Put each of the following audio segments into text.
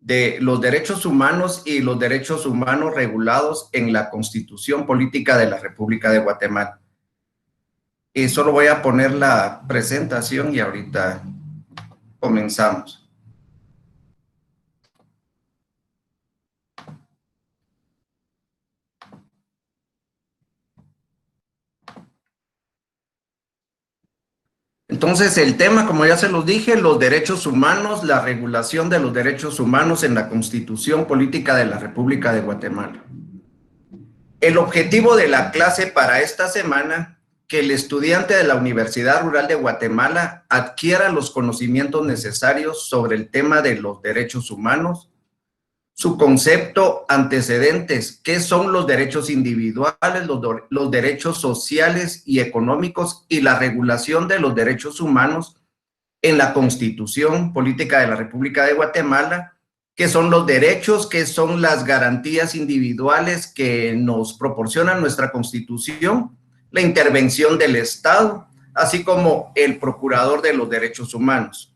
de los derechos humanos y los derechos humanos regulados en la Constitución Política de la República de Guatemala. Y solo voy a poner la presentación y ahorita comenzamos. Entonces, el tema, como ya se los dije, los derechos humanos, la regulación de los derechos humanos en la Constitución Política de la República de Guatemala. El objetivo de la clase para esta semana, que el estudiante de la Universidad Rural de Guatemala adquiera los conocimientos necesarios sobre el tema de los derechos humanos, su concepto, antecedentes, qué son los derechos individuales, los derechos sociales y económicos y la regulación de los derechos humanos en la Constitución Política de la República de Guatemala, qué son los derechos, qué son las garantías individuales que nos proporciona nuestra Constitución, la intervención del Estado, así como el Procurador de los Derechos Humanos.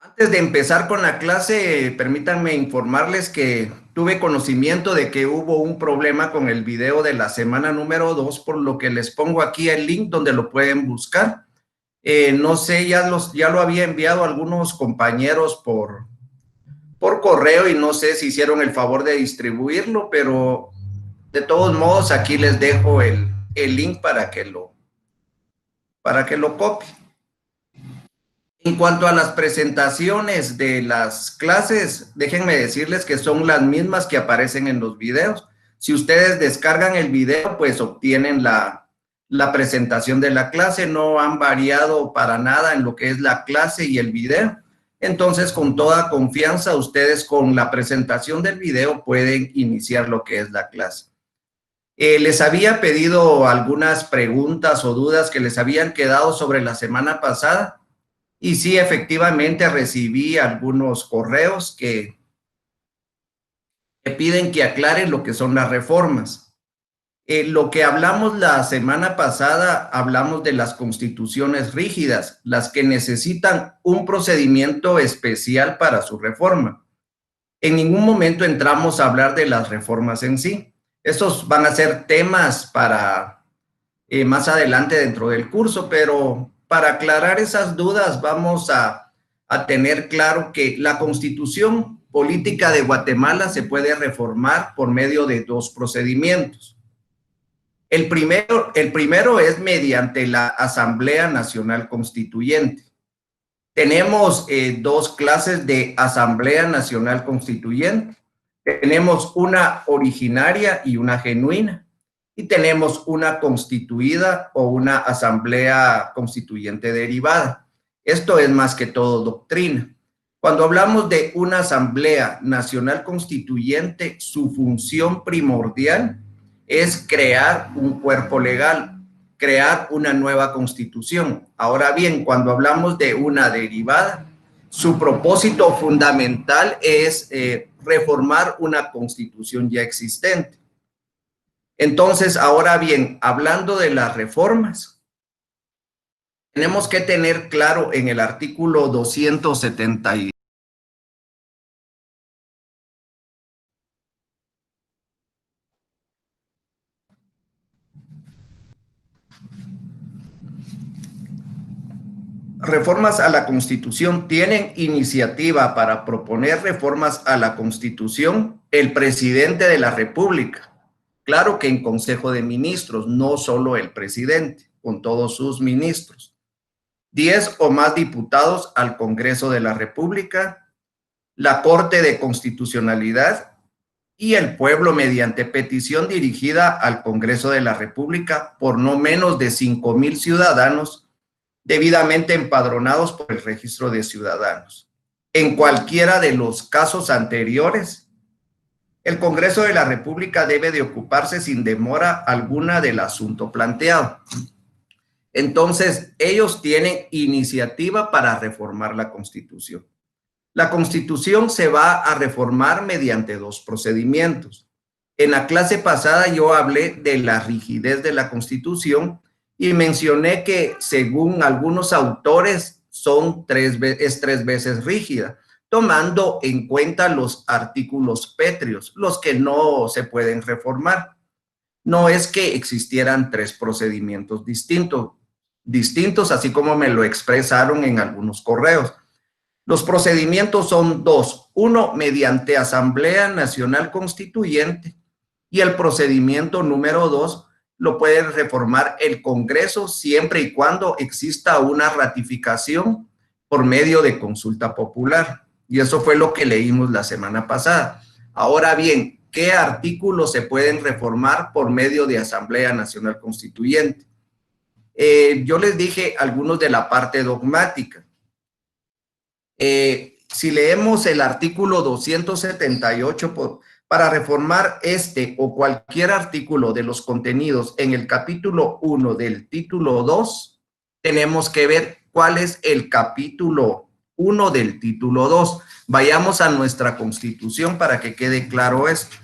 Antes de empezar con la clase, permítanme informarles que tuve conocimiento de que hubo un problema con el video de la semana número 2, por lo que les pongo aquí el link donde lo pueden buscar. No sé, ya lo había enviado a algunos compañeros por correo y no sé si hicieron el favor de distribuirlo, pero de todos modos aquí les dejo el link para que lo copien. En cuanto a las presentaciones de las clases, déjenme decirles que son las mismas que aparecen en los videos. Si ustedes descargan el video, pues obtienen la presentación de la clase. No han variado para nada en lo que es la clase y el video. Entonces, con toda confianza, ustedes con la presentación del video pueden iniciar lo que es la clase. Les había pedido algunas preguntas o dudas que les habían quedado sobre la semana pasada. Y sí, efectivamente recibí algunos correos que piden que aclaren lo que son las reformas. Lo que hablamos la semana pasada, hablamos de las constituciones rígidas, las que necesitan un procedimiento especial para su reforma. En ningún momento entramos a hablar de las reformas en sí. Estos van a ser temas para más adelante dentro del curso, pero para aclarar esas dudas vamos a tener claro que la Constitución Política de Guatemala se puede reformar por medio de dos procedimientos. El primero es mediante la Asamblea Nacional Constituyente. Tenemos dos clases de Asamblea Nacional Constituyente. Tenemos una originaria y una genuina. Y tenemos una constituida o una asamblea constituyente derivada. Esto es más que todo doctrina. Cuando hablamos de una asamblea nacional constituyente, su función primordial es crear un cuerpo legal, crear una nueva constitución. Ahora bien, cuando hablamos de una derivada, su propósito fundamental es reformar una constitución ya existente. Entonces, ahora bien, hablando de las reformas, tenemos que tener claro en el artículo 270 reformas a la Constitución. Tienen iniciativa para proponer reformas a la Constitución el presidente de la República. Claro que en Consejo de Ministros, no solo el presidente, con todos sus ministros. 10 o más diputados al Congreso de la República, la Corte de Constitucionalidad y el pueblo mediante petición dirigida al Congreso de la República por no menos de 5,000 ciudadanos debidamente empadronados por el Registro de Ciudadanos. En cualquiera de los casos anteriores, el Congreso de la República debe de ocuparse sin demora alguna del asunto planteado. Entonces, ellos tienen iniciativa para reformar la Constitución. La Constitución se va a reformar mediante dos procedimientos. En la clase pasada yo hablé de la rigidez de la Constitución y mencioné que, según algunos autores, es 3 veces rígida, tomando en cuenta los artículos pétreos, los que no se pueden reformar. No es que existieran 3 procedimientos distintos, así como me lo expresaron en algunos correos. Los procedimientos son 2. Uno, mediante Asamblea Nacional Constituyente, y el procedimiento número 2 lo puede reformar el Congreso siempre y cuando exista una ratificación por medio de consulta popular. Y eso fue lo que leímos la semana pasada. Ahora bien, ¿qué artículos se pueden reformar por medio de Asamblea Nacional Constituyente? Yo les dije algunos de la parte dogmática. Si leemos el artículo 278 para reformar este o cualquier artículo de los contenidos en el capítulo 1 del título 2, tenemos que ver cuál es el capítulo 1 del título 2. Vayamos a nuestra Constitución para que quede claro esto.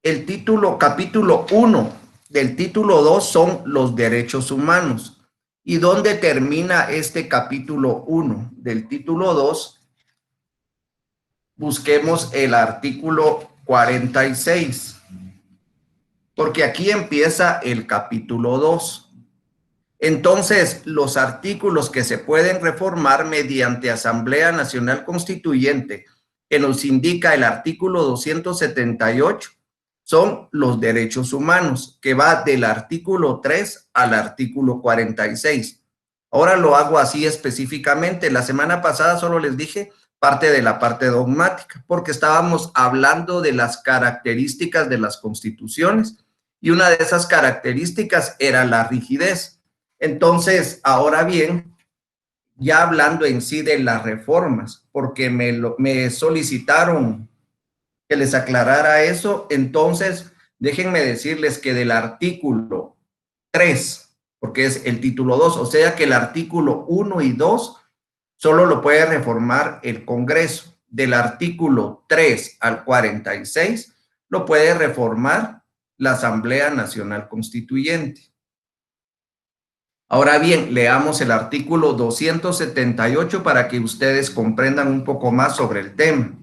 El capítulo 1 del título 2 son los derechos humanos. ¿Y dónde termina este capítulo 1 del título 2? Busquemos el artículo 46, porque aquí empieza el capítulo 2. Entonces, los artículos que se pueden reformar mediante Asamblea Nacional Constituyente, que nos indica el artículo 278, son los derechos humanos, que va del artículo 3 al artículo 46. Ahora lo hago así específicamente. La semana pasada solo les dije parte de la parte dogmática, porque estábamos hablando de las características de las constituciones, y una de esas características era la rigidez. Entonces, ahora bien, ya hablando en sí de las reformas, porque me solicitaron que les aclarara eso, entonces déjenme decirles que del artículo 3, porque es el título 2, o sea que el artículo 1 y 2 solo lo puede reformar el Congreso. Del artículo 3 al 46 lo puede reformar la Asamblea Nacional Constituyente. Ahora bien, leamos el artículo 278 para que ustedes comprendan un poco más sobre el tema.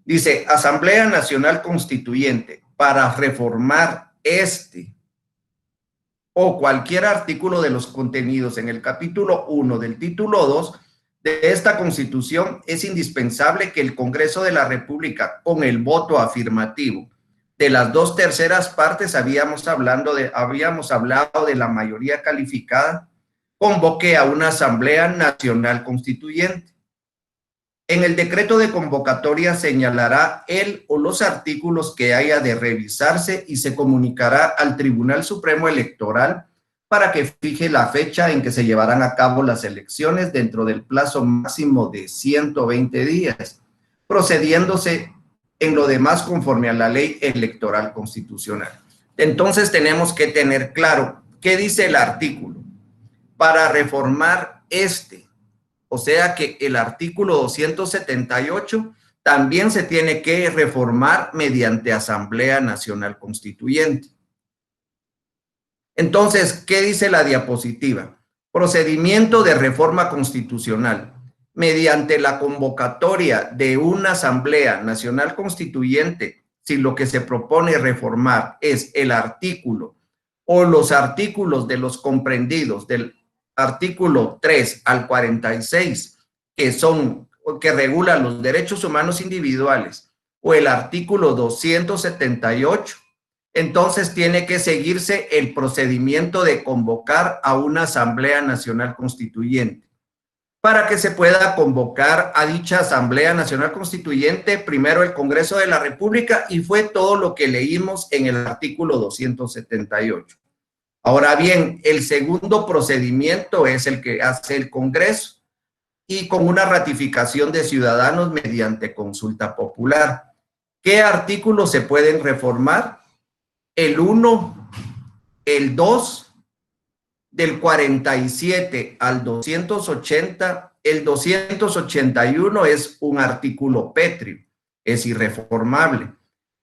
Dice, Asamblea Nacional Constituyente, para reformar este o cualquier artículo de los contenidos en el capítulo 1 del título 2 de esta Constitución, es indispensable que el Congreso de la República, con el voto afirmativo de las 2/3 partes, habíamos hablado de la mayoría calificada, convoque a una Asamblea Nacional Constituyente. En el decreto de convocatoria señalará el o los artículos que haya de revisarse y se comunicará al Tribunal Supremo Electoral para que fije la fecha en que se llevarán a cabo las elecciones dentro del plazo máximo de 120 días, procediéndose en lo demás conforme a la ley electoral constitucional. Entonces tenemos que tener claro qué dice el artículo para reformar este. O sea que el artículo 278 también se tiene que reformar mediante Asamblea Nacional Constituyente. Entonces, ¿qué dice la diapositiva? Procedimiento de reforma constitucional. Mediante la convocatoria de una Asamblea Nacional Constituyente, si lo que se propone reformar es el artículo o los artículos de los comprendidos del artículo 3 al 46, que regulan los derechos humanos individuales, o el artículo 278, entonces tiene que seguirse el procedimiento de convocar a una Asamblea Nacional Constituyente. Para que se pueda convocar a dicha Asamblea Nacional Constituyente, primero el Congreso de la República, y fue todo lo que leímos en el artículo 278. Ahora bien, el segundo procedimiento es el que hace el Congreso y con una ratificación de ciudadanos mediante consulta popular. ¿Qué artículos se pueden reformar? El 1, el 2, del 47 al 280, el 281 es un artículo pétreo, es irreformable.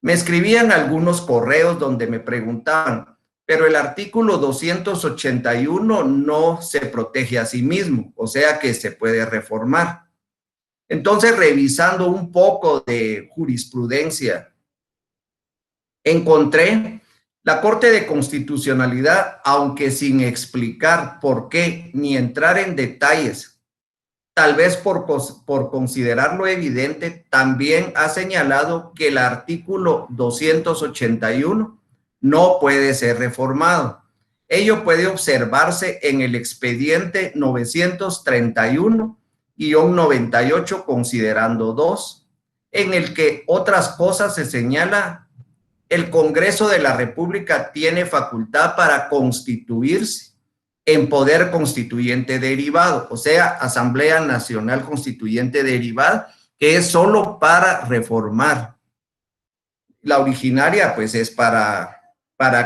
Me escribían algunos correos donde me preguntaban, pero el artículo 281 no se protege a sí mismo, o sea que se puede reformar. Entonces, revisando un poco de jurisprudencia, encontré la Corte de Constitucionalidad, aunque sin explicar por qué ni entrar en detalles, tal vez por considerarlo evidente, también ha señalado que el artículo 281 no puede ser reformado. Ello puede observarse en el expediente 931-98 considerando 2, en el que otras cosas se señala. El Congreso de la República tiene facultad para constituirse en poder constituyente derivado, o sea, Asamblea Nacional Constituyente derivada, que es solo para reformar. La originaria, pues, es para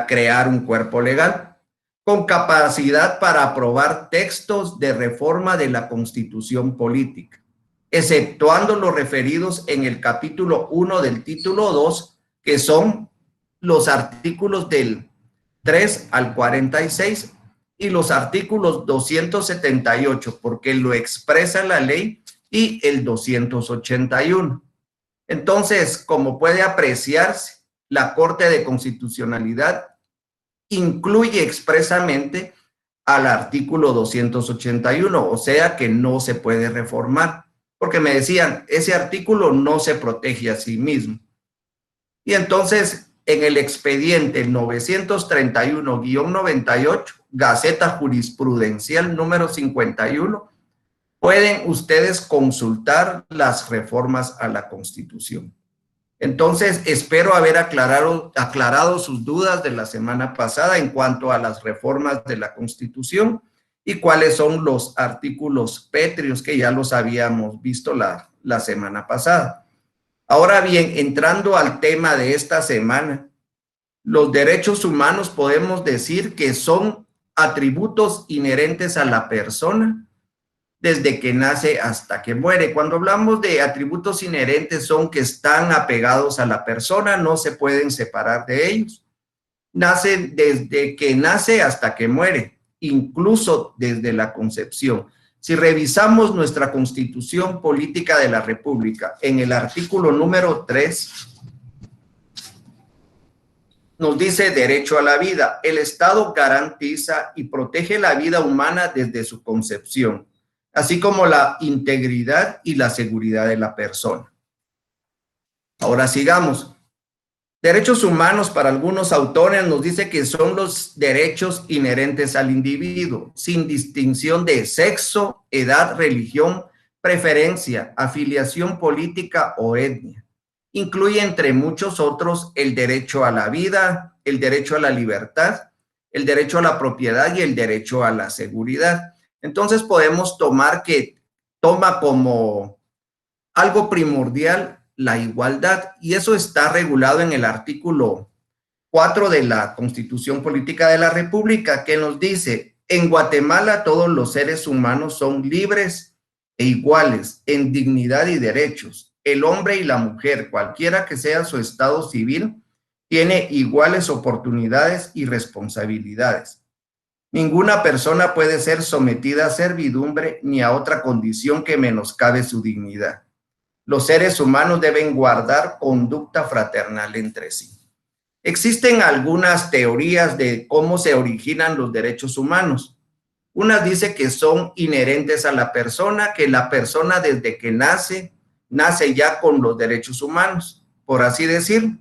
crear un cuerpo legal, con capacidad para aprobar textos de reforma de la Constitución política, exceptuando los referidos en el capítulo 1 del título 2, que son los artículos del 3 al 46 y los artículos 278, porque lo expresa la ley, y el 281. Entonces, como puede apreciarse, la Corte de Constitucionalidad incluye expresamente al artículo 281, o sea que no se puede reformar, porque me decían, ese artículo no se protege a sí mismo. Y entonces, en el expediente 931-98, Gaceta Jurisprudencial número 51, pueden ustedes consultar las reformas a la Constitución. Entonces, espero haber aclarado sus dudas de la semana pasada en cuanto a las reformas de la Constitución y cuáles son los artículos pétreos que ya los habíamos visto la semana pasada. Ahora bien, entrando al tema de esta semana, los derechos humanos podemos decir que son atributos inherentes a la persona desde que nace hasta que muere. Cuando hablamos de atributos inherentes, son que están apegados a la persona, no se pueden separar de ellos. Nacen desde que nace hasta que muere, incluso desde la concepción. Si revisamos nuestra Constitución Política de la República, en el artículo número 3, nos dice derecho a la vida. El Estado garantiza y protege la vida humana desde su concepción, así como la integridad y la seguridad de la persona. Ahora sigamos. Derechos humanos, para algunos autores, nos dice que son los derechos inherentes al individuo, sin distinción de sexo, edad, religión, preferencia, afiliación política o etnia. Incluye, entre muchos otros, el derecho a la vida, el derecho a la libertad, el derecho a la propiedad y el derecho a la seguridad. Entonces podemos tomar que toma como algo primordial la igualdad, y eso está regulado en el artículo 4 de la Constitución Política de la República, que nos dice: en Guatemala todos los seres humanos son libres e iguales en dignidad y derechos. El hombre y la mujer, cualquiera que sea su estado civil, tiene iguales oportunidades y responsabilidades. Ninguna persona puede ser sometida a servidumbre ni a otra condición que menoscabe su dignidad. Los seres humanos deben guardar conducta fraternal entre sí. Existen algunas teorías de cómo se originan los derechos humanos. Una dice que son inherentes a la persona, que la persona desde que nace ya con los derechos humanos, por así decir,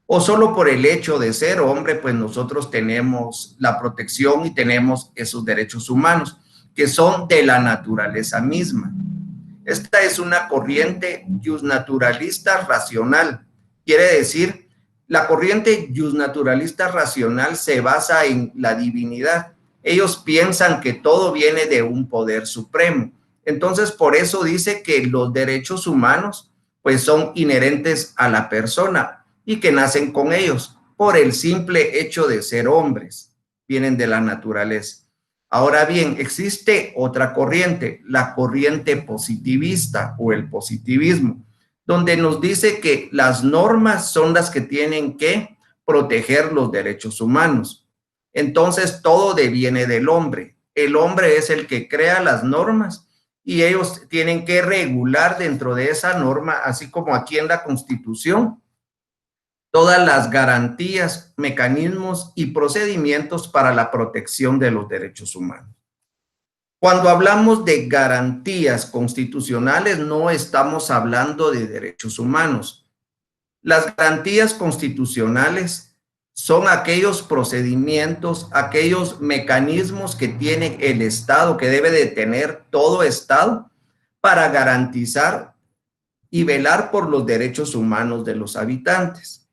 o solo por el hecho de ser hombre, pues nosotros tenemos la protección y tenemos esos derechos humanos, que son de la naturaleza misma. Esta es una corriente justnaturalista racional. Quiere decir, la corriente justnaturalista racional se basa en la divinidad. Ellos piensan que todo viene de un poder supremo. Entonces, por eso dice que los derechos humanos, pues, son inherentes a la persona y que nacen con ellos por el simple hecho de ser hombres. Vienen de la naturaleza. Ahora bien, existe otra corriente, la corriente positivista o el positivismo, donde nos dice que las normas son las que tienen que proteger los derechos humanos. Entonces todo deviene del hombre. El hombre es el que crea las normas y ellos tienen que regular dentro de esa norma, así como aquí en la Constitución, todas las garantías, mecanismos y procedimientos para la protección de los derechos humanos. Cuando hablamos de garantías constitucionales, no estamos hablando de derechos humanos. Las garantías constitucionales son aquellos procedimientos, aquellos mecanismos que tiene el Estado, que debe de tener todo Estado para garantizar y velar por los derechos humanos de los habitantes.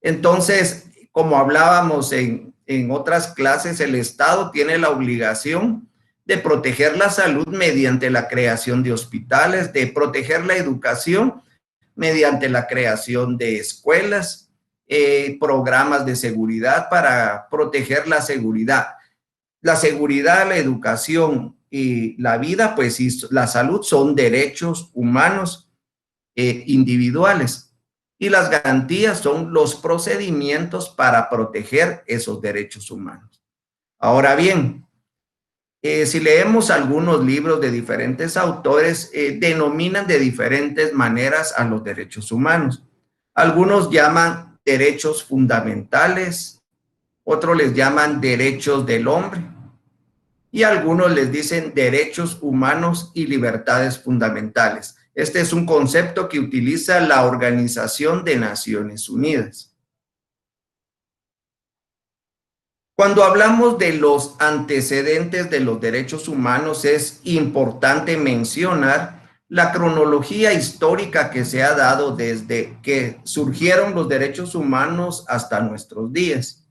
Entonces, como hablábamos en otras clases, el Estado tiene la obligación de proteger la salud mediante la creación de hospitales, de proteger la educación mediante la creación de escuelas, programas de seguridad para proteger la seguridad. La seguridad, la educación y la vida, pues y la salud son derechos humanos individuales. Y las garantías son los procedimientos para proteger esos derechos humanos. Ahora bien, si leemos algunos libros de diferentes autores, denominan de diferentes maneras a los derechos humanos. Algunos llaman derechos fundamentales, otros les llaman derechos del hombre y algunos les dicen derechos humanos y libertades fundamentales. Este es un concepto que utiliza la Organización de Naciones Unidas. Cuando hablamos de los antecedentes de los derechos humanos, es importante mencionar la cronología histórica que se ha dado desde que surgieron los derechos humanos hasta nuestros días.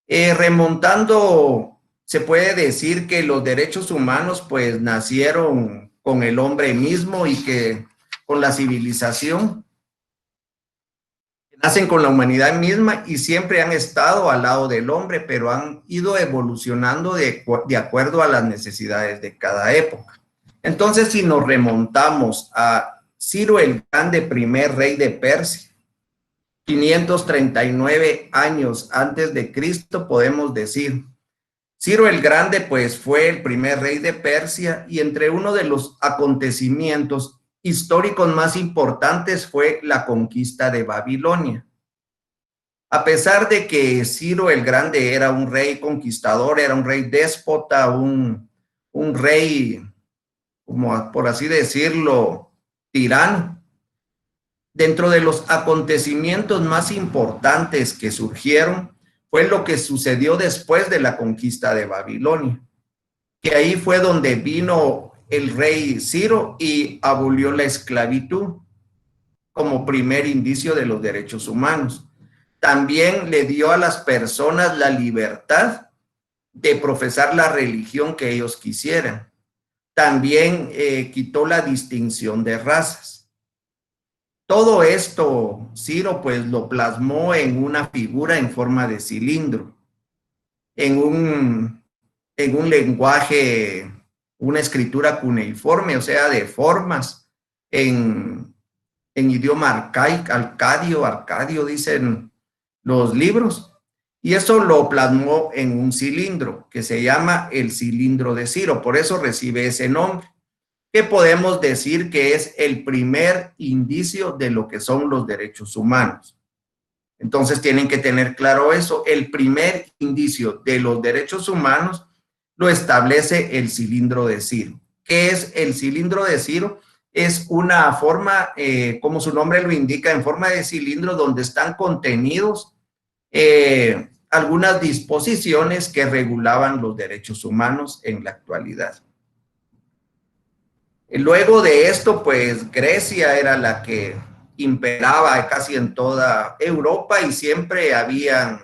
Remontando, se puede decir que los derechos humanos pues nacieron con el hombre mismo y que con la civilización nacen con la humanidad misma y siempre han estado al lado del hombre, pero han ido evolucionando de acuerdo a las necesidades de cada época. Entonces, si nos remontamos a Ciro el Grande, primer rey de Persia, 539 años antes de Cristo, podemos decir, Ciro el Grande pues fue el primer rey de Persia y entre uno de los acontecimientos históricos más importantes fue la conquista de Babilonia. A pesar de que Ciro el Grande era un rey conquistador, era un rey déspota, un rey, como por así decirlo, tirano, dentro de los acontecimientos más importantes que surgieron fue lo que sucedió después de la conquista de Babilonia, que ahí fue donde vino el rey Ciro y abolió la esclavitud como primer indicio de los derechos humanos. También le dio a las personas la libertad de profesar la religión que ellos quisieran. También quitó la distinción de razas. Todo esto Ciro pues lo plasmó en una figura en forma de cilindro, en un lenguaje, una escritura cuneiforme, o sea, de formas, en idioma arcadio dicen los libros, y eso lo plasmó en un cilindro que se llama el cilindro de Ciro, por eso recibe ese nombre, que podemos decir que es el primer indicio de lo que son los derechos humanos. Entonces tienen que tener claro eso, el primer indicio de los derechos humanos lo establece el cilindro de Ciro. ¿Qué es el cilindro de Ciro? Es una forma, como su nombre lo indica, en forma de cilindro donde están contenidos algunas disposiciones que regulaban los derechos humanos en la actualidad. Luego de esto, pues Grecia era la que imperaba casi en toda Europa y siempre habían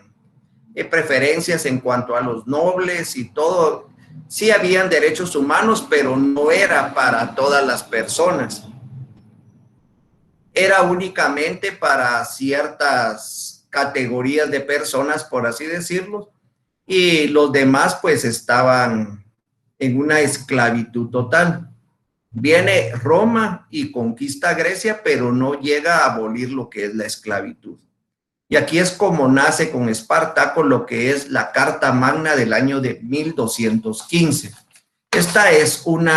preferencias en cuanto a los nobles y todo. Sí habían derechos humanos, pero no era para todas las personas. Era únicamente para ciertas categorías de personas, por así decirlo, y los demás pues estaban en una esclavitud total. Viene Roma y conquista Grecia, pero no llega a abolir lo que es la esclavitud. Y aquí es como nace con Espartaco lo que es la Carta Magna del año de 1215. Esta es un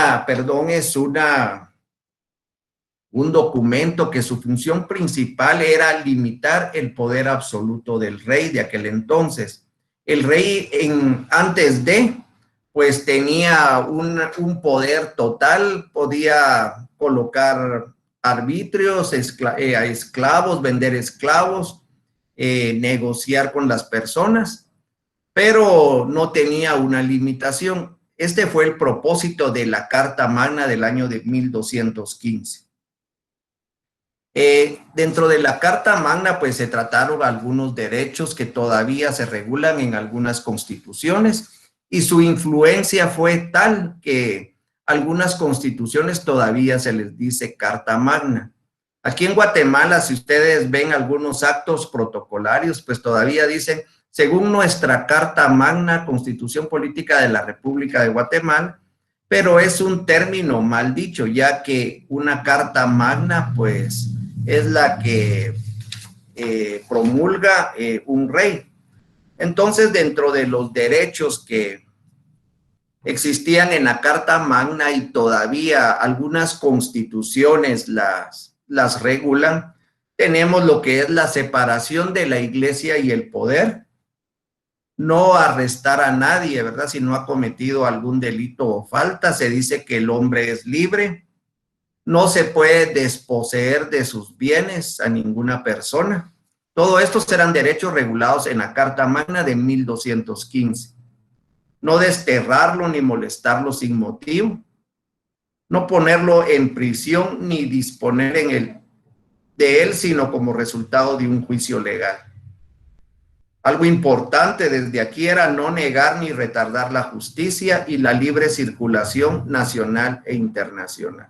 documento que su función principal era limitar el poder absoluto del rey de aquel entonces. El rey pues tenía un poder total, podía colocar arbitrios, a esclavos, vender esclavos, negociar con las personas, pero no tenía una limitación. Este fue el propósito de la Carta Magna del año de 1215. Dentro de la Carta Magna, pues se trataron algunos derechos que todavía se regulan en algunas constituciones y su influencia fue tal que algunas constituciones todavía se les dice Carta Magna. Aquí en Guatemala, si ustedes ven algunos actos protocolarios, pues todavía dicen, según nuestra Carta Magna, Constitución Política de la República de Guatemala, pero es un término mal dicho, ya que una Carta Magna, pues, es la que promulga un rey. Entonces, dentro de los derechos que existían en la Carta Magna y todavía algunas constituciones las regulan, tenemos lo que es la separación de la iglesia y el poder, no arrestar a nadie, ¿verdad? Si no ha cometido algún delito o falta, se dice que el hombre es libre, no se puede desposeer de sus bienes a ninguna persona. Todo esto serán derechos regulados en la Carta Magna de 1215. No desterrarlo ni molestarlo sin motivo, no ponerlo en prisión ni disponer de él, sino como resultado de un juicio legal. Algo importante desde aquí era no negar ni retardar la justicia y la libre circulación nacional e internacional.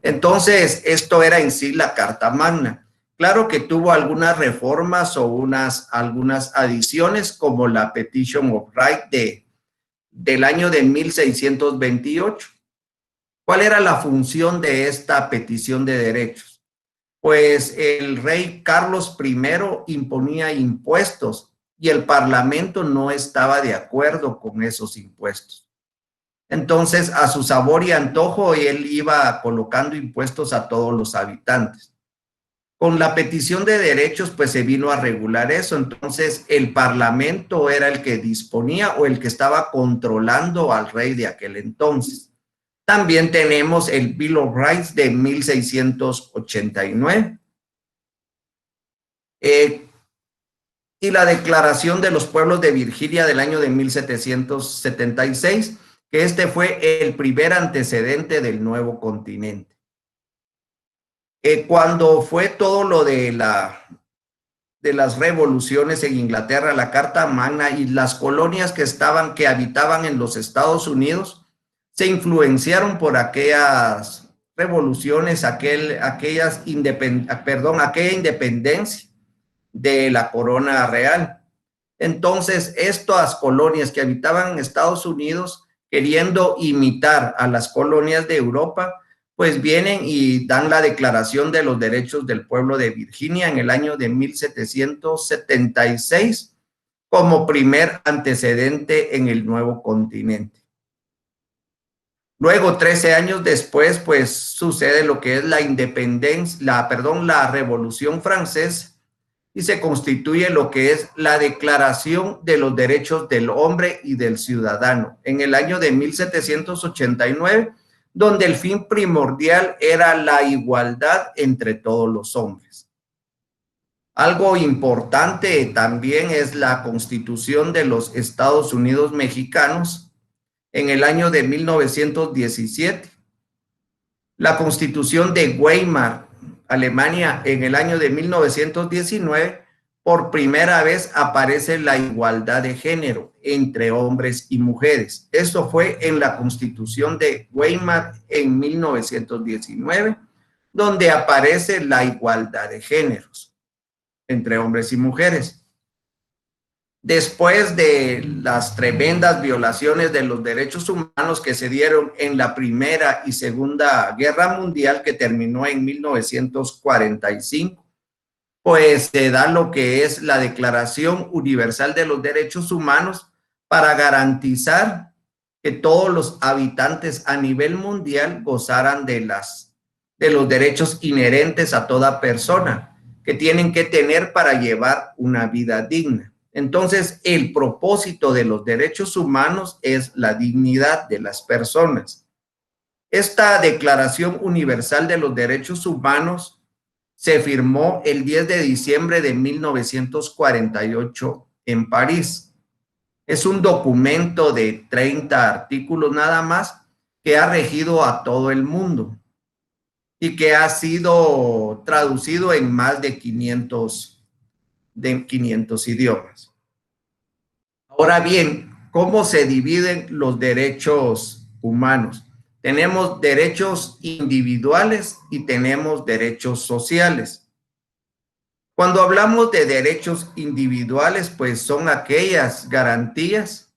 Entonces, esto era en sí la Carta Magna. Claro que tuvo algunas reformas o algunas adiciones, como la Petition of Right del año de 1628. ¿Cuál era la función de esta petición de derechos? Pues el rey Carlos I imponía impuestos y el parlamento no estaba de acuerdo con esos impuestos. Entonces, a su sabor y antojo, él iba colocando impuestos a todos los habitantes. Con la petición de derechos, pues se vino a regular eso. Entonces, el parlamento era el que disponía o el que estaba controlando al rey de aquel entonces. También tenemos el Bill of Rights de 1689. Y la Declaración de los Pueblos de Virginia del año de 1776, que este fue el primer antecedente del nuevo continente. Cuando fue todo lo de las revoluciones en Inglaterra, la Carta Magna y las colonias que habitaban en los Estados Unidos, se influenciaron por aquellas revoluciones, aquella independencia de la corona real. Entonces, estas colonias que habitaban en Estados Unidos, queriendo imitar a las colonias de Europa, pues vienen y dan la Declaración de los Derechos del Pueblo de Virginia en el año de 1776 como primer antecedente en el nuevo continente. Luego, 13 años después, pues sucede lo que es la Revolución Francesa y se constituye lo que es la Declaración de los Derechos del Hombre y del Ciudadano en el año de 1789, donde el fin primordial era la igualdad entre todos los hombres. Algo importante también es la Constitución de los Estados Unidos Mexicanos en el año de 1917, la Constitución de Weimar, Alemania, en el año de 1919, por primera vez aparece la igualdad de género entre hombres y mujeres. Esto fue en la Constitución de Weimar en 1919, donde aparece la igualdad de géneros entre hombres y mujeres. Después de las tremendas violaciones de los derechos humanos que se dieron en la Primera y Segunda Guerra Mundial, que terminó en 1945, pues se da lo que es la Declaración Universal de los Derechos Humanos para garantizar que todos los habitantes a nivel mundial gozaran de los derechos inherentes a toda persona que tienen que tener para llevar una vida digna. Entonces, el propósito de los derechos humanos es la dignidad de las personas. Esta Declaración Universal de los Derechos Humanos se firmó el 10 de diciembre de 1948 en París. Es un documento de 30 artículos nada más que ha regido a todo el mundo y que ha sido traducido en más de 500 idiomas. Ahora bien, ¿cómo se dividen los derechos humanos? Tenemos derechos individuales y tenemos derechos sociales. Cuando hablamos de derechos individuales, pues son aquellas garantías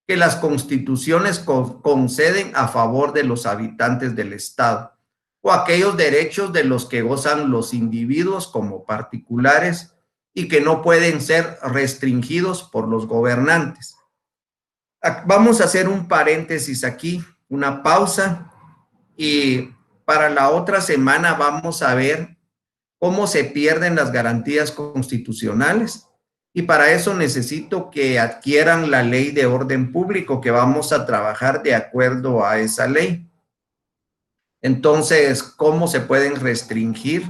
que las constituciones conceden a favor de los habitantes del Estado, o aquellos derechos de los que gozan los individuos como particulares y que no pueden ser restringidos por los gobernantes. Vamos a hacer un paréntesis aquí, una pausa, y para la otra semana vamos a ver cómo se pierden las garantías constitucionales, y para eso necesito que adquieran la ley de orden público, que vamos a trabajar de acuerdo a esa ley. Entonces, ¿cómo se pueden restringir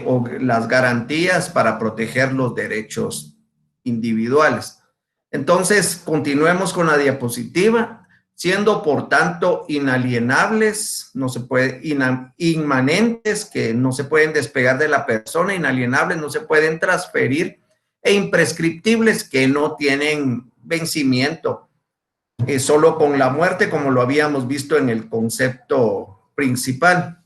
o las garantías para proteger los derechos individuales? Entonces, continuemos con la diapositiva. Siendo, por tanto, inalienables, no se puede, inmanentes, que no se pueden despegar de la persona, inalienables, no se pueden transferir, e imprescriptibles, que no tienen vencimiento, solo con la muerte, como lo habíamos visto en el concepto principal.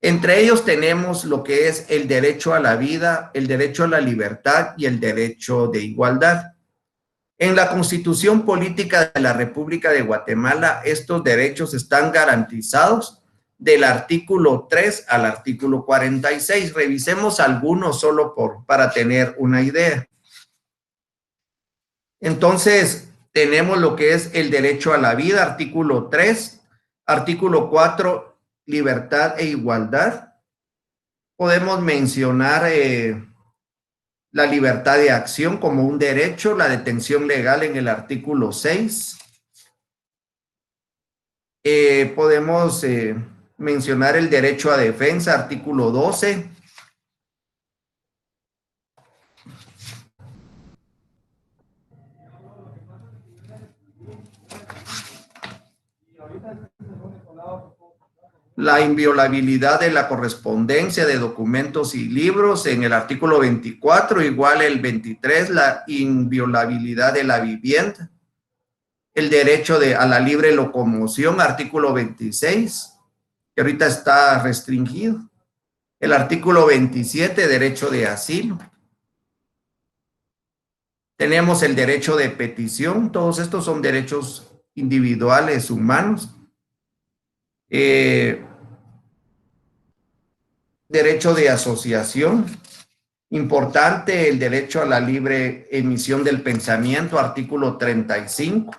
Entre ellos tenemos lo que es el derecho a la vida, el derecho a la libertad y el derecho de igualdad. En la Constitución Política de la República de Guatemala, estos derechos están garantizados del artículo 3 al artículo 46. Revisemos algunos solo para tener una idea. Entonces, tenemos lo que es el derecho a la vida, artículo 3, artículo 4, libertad e igualdad. Podemos mencionar la libertad de acción como un derecho, la detención legal en el artículo 6. Podemos mencionar el derecho a defensa, artículo 12. La inviolabilidad de la correspondencia de documentos y libros en el artículo 24, igual el 23, la inviolabilidad de la vivienda. El derecho a la libre locomoción, artículo 26, que ahorita está restringido. El artículo 27, derecho de asilo. Tenemos el derecho de petición, todos estos son derechos individuales humanos. Derecho de asociación, importante el derecho a la libre emisión del pensamiento, artículo 35.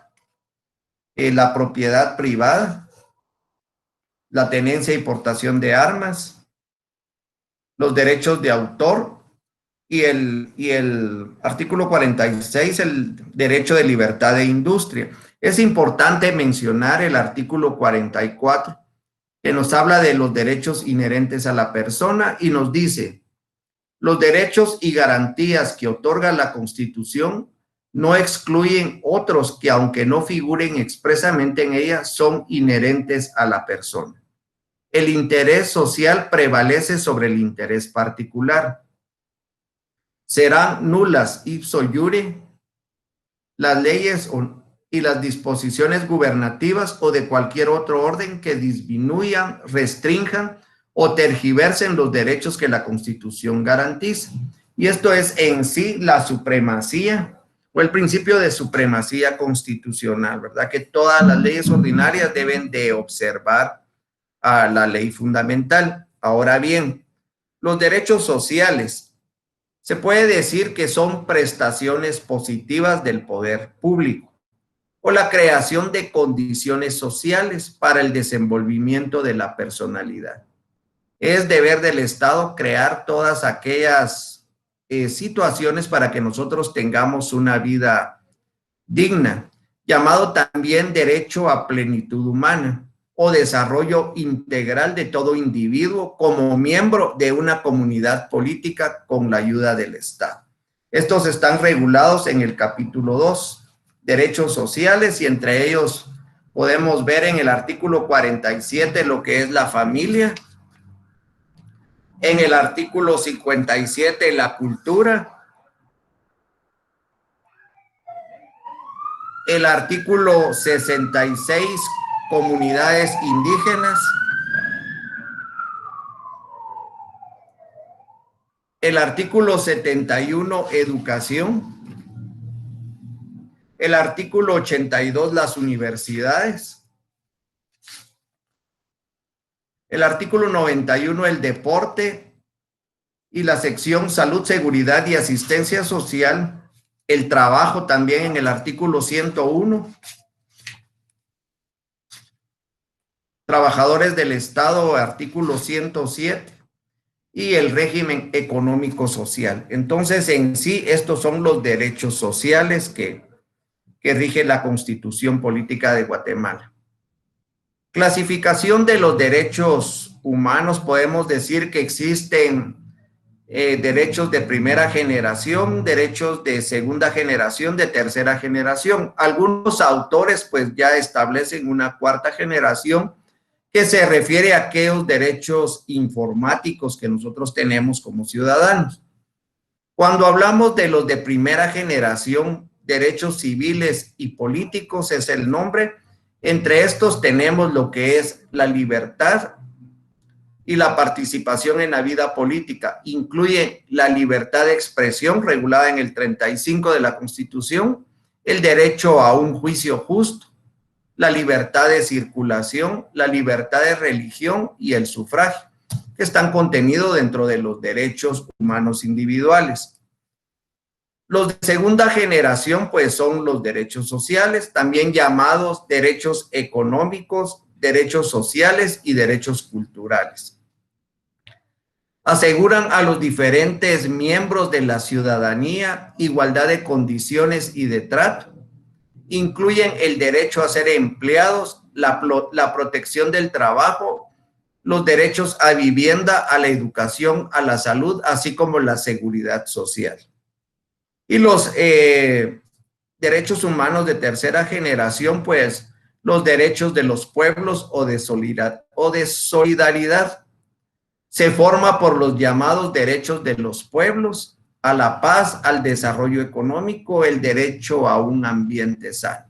La propiedad privada, la tenencia y portación de armas, los derechos de autor y el artículo 46, el derecho de libertad de industria. Es importante mencionar el artículo 44, que nos habla de los derechos inherentes a la persona y nos dice: los derechos y garantías que otorga la Constitución no excluyen otros que, aunque no figuren expresamente en ella, son inherentes a la persona. El interés social prevalece sobre el interés particular. Serán nulas ipso iure las leyes y las disposiciones gubernativas o de cualquier otro orden que disminuyan, restrinjan o tergiversen los derechos que la Constitución garantiza. Y esto es en sí la supremacía o el principio de supremacía constitucional, ¿verdad? Que todas las leyes ordinarias deben de observar a la ley fundamental. Ahora bien, Los derechos sociales se puede decir que son prestaciones positivas del poder público o la creación de condiciones sociales para el desenvolvimiento de la personalidad. Es deber del Estado crear todas aquellas situaciones para que nosotros tengamos una vida digna, llamado también derecho a plenitud humana o desarrollo integral de todo individuo como miembro de una comunidad política con la ayuda del Estado. Estos están regulados en el capítulo 2, derechos sociales, y entre ellos podemos ver en el artículo 47 lo que es la familia, en el artículo 57 la cultura, el artículo 66 comunidades indígenas, el artículo 71 educación, el artículo 82 las universidades, el artículo 91 el deporte y la sección salud, seguridad y asistencia social, el trabajo también en el artículo 101, trabajadores del Estado, artículo 107, y el régimen económico social. Entonces, en sí, estos son los derechos sociales que rige la Constitución Política de Guatemala. Clasificación de los derechos humanos, podemos decir que existen derechos de primera generación, derechos de segunda generación, de tercera generación. Algunos autores pues ya establecen una cuarta generación que se refiere a aquellos derechos informáticos que nosotros tenemos como ciudadanos. Cuando hablamos de los de primera generación, derechos civiles y políticos es el nombre. Entre estos tenemos lo que es la libertad y la participación en la vida política. Incluye la libertad de expresión regulada en el 35 de la Constitución, el derecho a un juicio justo, la libertad de circulación, la libertad de religión y el sufragio, que están contenidos dentro de los derechos humanos individuales. Los de segunda generación, pues, son los derechos sociales, también llamados derechos económicos, derechos sociales y derechos culturales. Aseguran a los diferentes miembros de la ciudadanía igualdad de condiciones y de trato. Incluyen el derecho a ser empleados, la protección del trabajo, los derechos a vivienda, a la educación, a la salud, así como la seguridad social. Y los derechos humanos de tercera generación, pues los derechos de los pueblos o de solidaridad. Se forma por los llamados derechos de los pueblos, a la paz, al desarrollo económico, el derecho a un ambiente sano.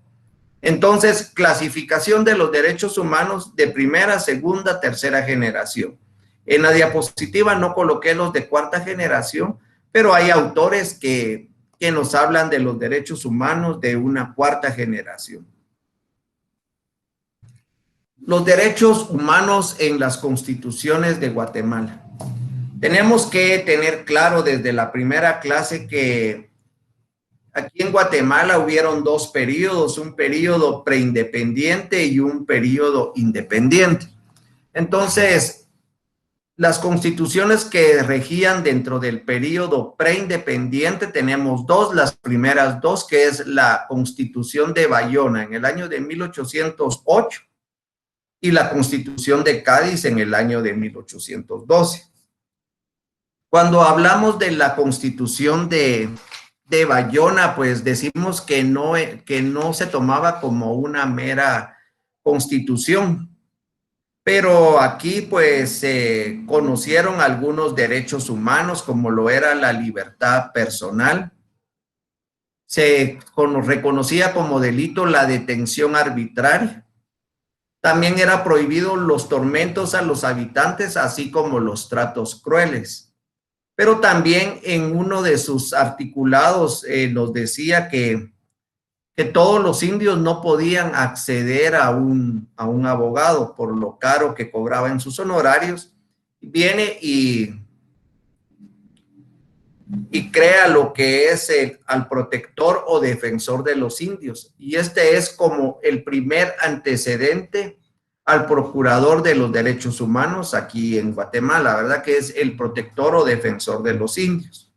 Entonces, clasificación de los derechos humanos de primera, segunda, tercera generación. En la diapositiva no coloqué los de cuarta generación, pero hay autores que nos hablan de los derechos humanos de una cuarta generación. Los derechos humanos en las constituciones de Guatemala. Tenemos que tener claro desde la primera clase que aquí en Guatemala hubieron dos periodos, un periodo preindependiente y un periodo independiente. Entonces, las constituciones que regían dentro del periodo preindependiente tenemos dos, las primeras dos, que es la Constitución de Bayona en el año de 1808 y la Constitución de Cádiz en el año de 1812. Cuando hablamos de la Constitución de Bayona, pues decimos que no se tomaba como una mera constitución, pero aquí pues se conocieron algunos derechos humanos como lo era la libertad personal. Se reconocía como delito la detención arbitraria. También era prohibido los tormentos a los habitantes, así como los tratos crueles. Pero también en uno de sus articulados nos decía que todos los indios no podían acceder a un abogado por lo caro que cobraba en sus honorarios. Viene y y crea lo que es al protector o defensor de los indios. Y este es como el primer antecedente al procurador de los derechos humanos aquí en Guatemala, ¿verdad? Que es el protector o defensor de los indios.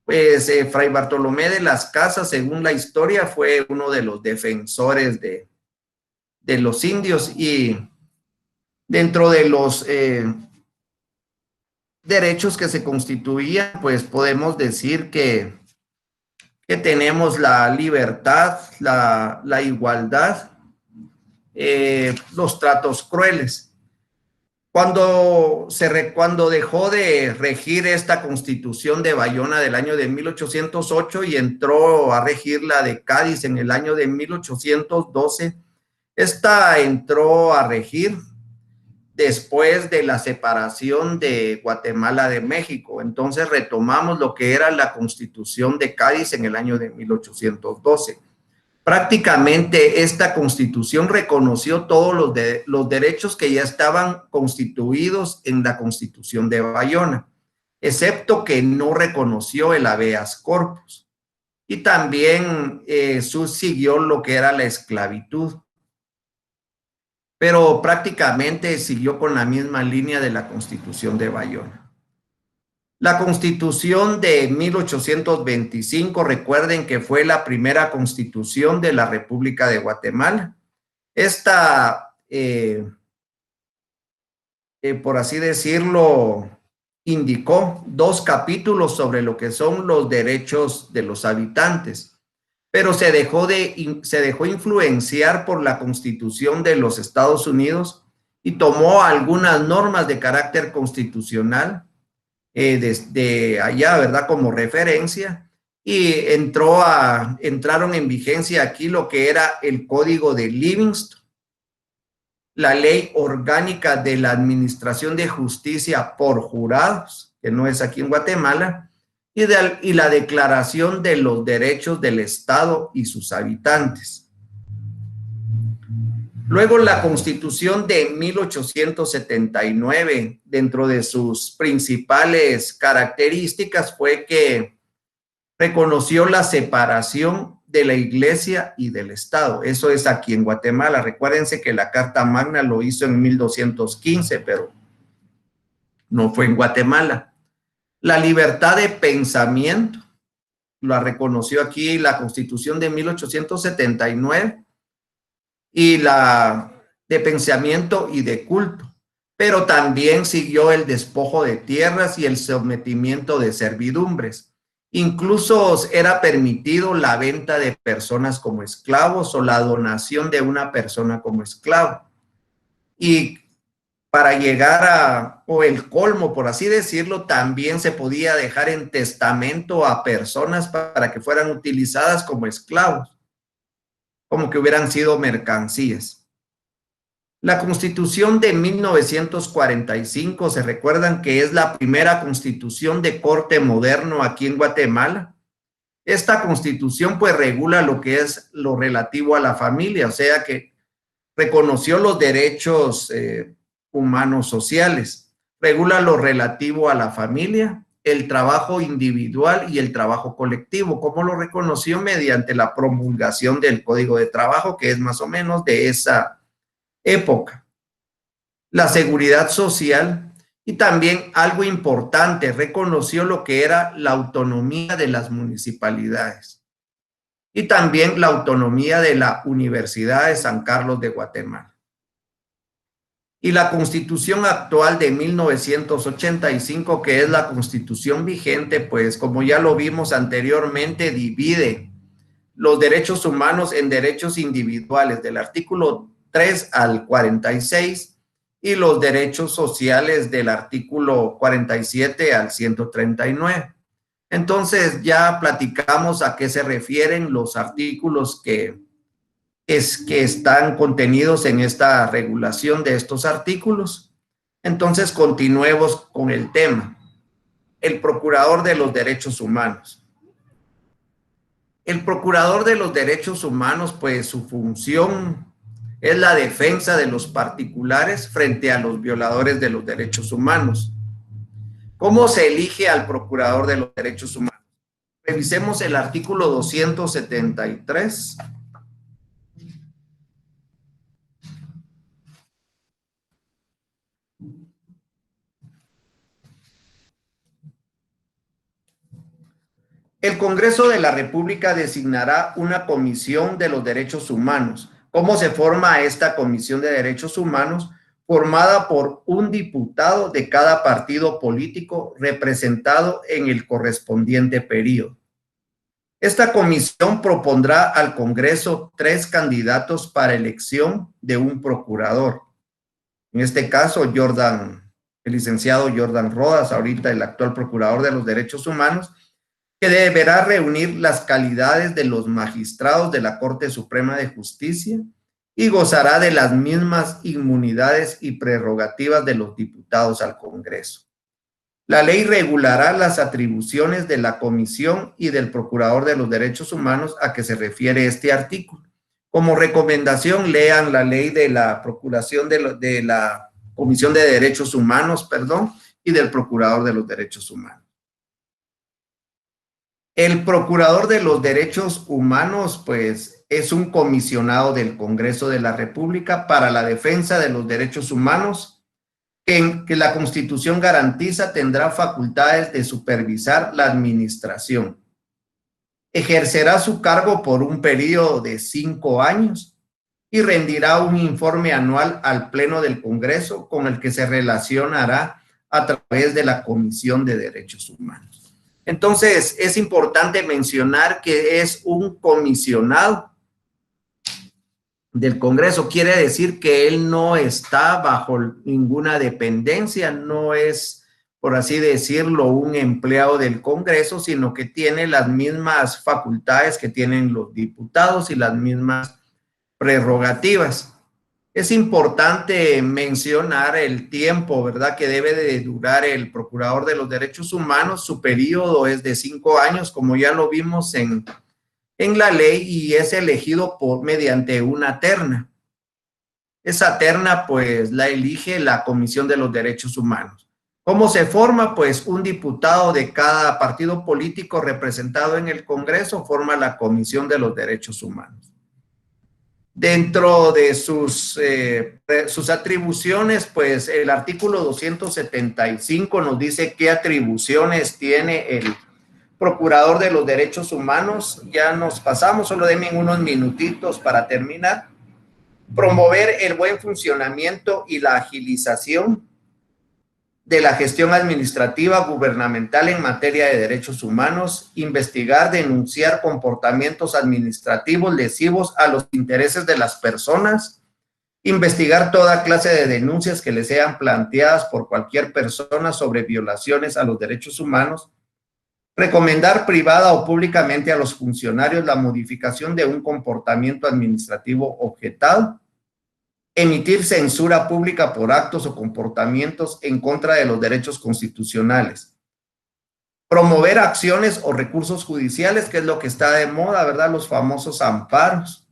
Pues Fray Bartolomé de las Casas, según la historia, fue uno de los defensores de los indios, y dentro de los derechos que se constituían, pues podemos decir que tenemos la libertad, la igualdad, los tratos crueles. Cuando dejó de regir esta Constitución de Bayona del año de 1808 y entró a regir la de Cádiz en el año de 1812, esta entró a regir después de la separación de Guatemala de México. Entonces retomamos lo que era la Constitución de Cádiz en el año de 1812. Prácticamente esta Constitución reconoció todos los derechos que ya estaban constituidos en la Constitución de Bayona, excepto que no reconoció el habeas corpus, y también subsiguió lo que era la esclavitud, pero prácticamente siguió con la misma línea de la Constitución de Bayona. La Constitución de 1825, recuerden que fue la primera constitución de la República de Guatemala. Esta, por así decirlo, indicó 2 capítulos sobre lo que son los derechos de los habitantes, pero se dejó influenciar por la Constitución de los Estados Unidos y tomó algunas normas de carácter constitucional desde allá, ¿verdad? Como referencia, y entraron en vigencia aquí lo que era el Código de Livingston, la Ley Orgánica de la Administración de Justicia por Jurados, que no es aquí en Guatemala, y la Declaración de los Derechos del Estado y sus habitantes. Luego la Constitución de 1879, dentro de sus principales características, fue que reconoció la separación de la Iglesia y del Estado. Eso es aquí en Guatemala. Recuérdense que la Carta Magna lo hizo en 1215, pero no fue en Guatemala. La libertad de pensamiento la reconoció aquí la Constitución de 1879, y la de pensamiento y de culto, pero también siguió el despojo de tierras y el sometimiento de servidumbres. Incluso era permitido la venta de personas como esclavos o la donación de una persona como esclavo. Y para llegar o el colmo, por así decirlo, también se podía dejar en testamento a personas para que fueran utilizadas como esclavos, como que hubieran sido mercancías. La Constitución de 1945, se recuerdan que es la primera constitución de corte moderno aquí en Guatemala. Esta constitución pues regula lo que es lo relativo a la familia, o sea que reconoció los derechos humanos sociales, regula lo relativo a la familia, el trabajo individual y el trabajo colectivo, como lo reconoció mediante la promulgación del Código de Trabajo, que es más o menos de esa época. La seguridad social, y también algo importante, reconoció lo que era la autonomía de las municipalidades y también la autonomía de la Universidad de San Carlos de Guatemala. Y la Constitución actual de 1985, que es la Constitución vigente, pues como ya lo vimos anteriormente, divide los derechos humanos en derechos individuales del artículo 3 al 46 y los derechos sociales del artículo 47 al 139. Entonces ya platicamos a qué se refieren los artículos que están contenidos en esta regulación de estos artículos. Entonces continuemos con el tema. El Procurador de los Derechos Humanos. El Procurador de los Derechos Humanos, pues su función es la defensa de los particulares frente a los violadores de los derechos humanos. ¿Cómo se elige al Procurador de los Derechos Humanos? Revisemos el artículo 273. El Congreso de la República designará una comisión de los derechos humanos. ¿Cómo se forma esta comisión de derechos humanos? Formada por un diputado de cada partido político representado en el correspondiente periodo. Esta comisión propondrá al Congreso 3 candidatos para elección de un procurador. En este caso, el licenciado Jordan Rodas, ahorita el actual procurador de los derechos humanos, que deberá reunir las calidades de los magistrados de la Corte Suprema de Justicia y gozará de las mismas inmunidades y prerrogativas de los diputados al Congreso. La ley regulará las atribuciones de la Comisión y del Procurador de los Derechos Humanos a que se refiere este artículo. Como recomendación, lean la ley de la Procuración de la Comisión de Derechos Humanos, y del Procurador de los Derechos Humanos. El Procurador de los Derechos Humanos, pues, es un comisionado del Congreso de la República para la defensa de los derechos humanos que la Constitución garantiza. Tendrá facultades de supervisar la administración. Ejercerá su cargo por un periodo de 5 años y rendirá un informe anual al Pleno del Congreso con el que se relacionará a través de la Comisión de Derechos Humanos. Entonces, es importante mencionar que es un comisionado del Congreso. Quiere decir que él no está bajo ninguna dependencia, no es, por así decirlo, un empleado del Congreso, sino que tiene las mismas facultades que tienen los diputados y las mismas prerrogativas. Es importante mencionar el tiempo, ¿verdad?, que debe de durar el Procurador de los Derechos Humanos. Su periodo es de 5 años, como ya lo vimos en la ley, y es elegido mediante una terna. Esa terna, pues, la elige la Comisión de los Derechos Humanos. ¿Cómo se forma? Pues un diputado de cada partido político representado en el Congreso forma la Comisión de los Derechos Humanos. Dentro de sus atribuciones, pues el artículo 275 nos dice qué atribuciones tiene el Procurador de los Derechos Humanos. Ya nos pasamos, solo denme unos minutitos para terminar. Promover el buen funcionamiento y la agilización de la gestión administrativa gubernamental en materia de derechos humanos, investigar, denunciar comportamientos administrativos lesivos a los intereses de las personas, investigar toda clase de denuncias que les sean planteadas por cualquier persona sobre violaciones a los derechos humanos, recomendar privada o públicamente a los funcionarios la modificación de un comportamiento administrativo objetado, emitir censura pública por actos o comportamientos en contra de los derechos constitucionales, promover acciones o recursos judiciales, que es lo que está de moda, ¿verdad?, los famosos amparos,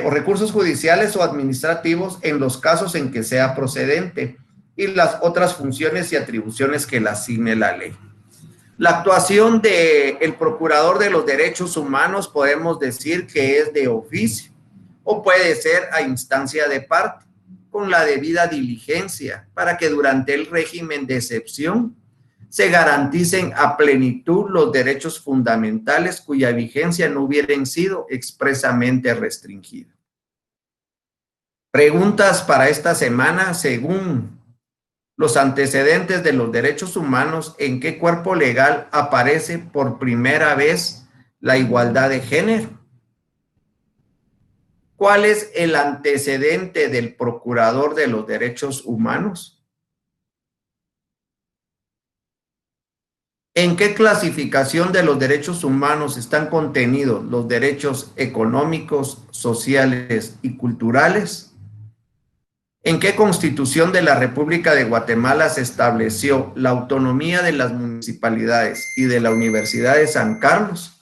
o recursos judiciales o administrativos en los casos en que sea procedente, y las otras funciones y atribuciones que le asigne la ley. La actuación del Procurador de los Derechos Humanos podemos decir que es de oficio o puede ser a instancia de parte, con la debida diligencia, para que durante el régimen de excepción se garanticen a plenitud los derechos fundamentales cuya vigencia no hubieran sido expresamente restringida. Preguntas para esta semana: según los antecedentes de los derechos humanos, ¿en qué cuerpo legal aparece por primera vez la igualdad de género? ¿Cuál es el antecedente del Procurador de los Derechos Humanos? ¿En qué clasificación de los derechos humanos están contenidos los derechos económicos, sociales y culturales? ¿En qué Constitución de la República de Guatemala se estableció la autonomía de las municipalidades y de la Universidad de San Carlos?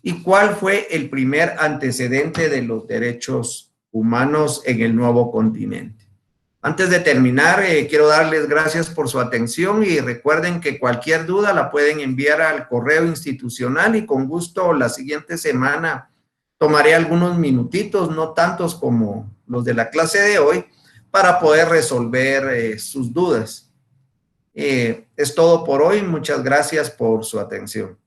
¿Y cuál fue el primer antecedente de los derechos humanos en el nuevo continente? Antes de terminar, quiero darles gracias por su atención y recuerden que cualquier duda la pueden enviar al correo institucional y con gusto la siguiente semana tomaré algunos minutitos, no tantos como los de la clase de hoy, para poder resolver sus dudas. Es todo por hoy. Muchas gracias por su atención.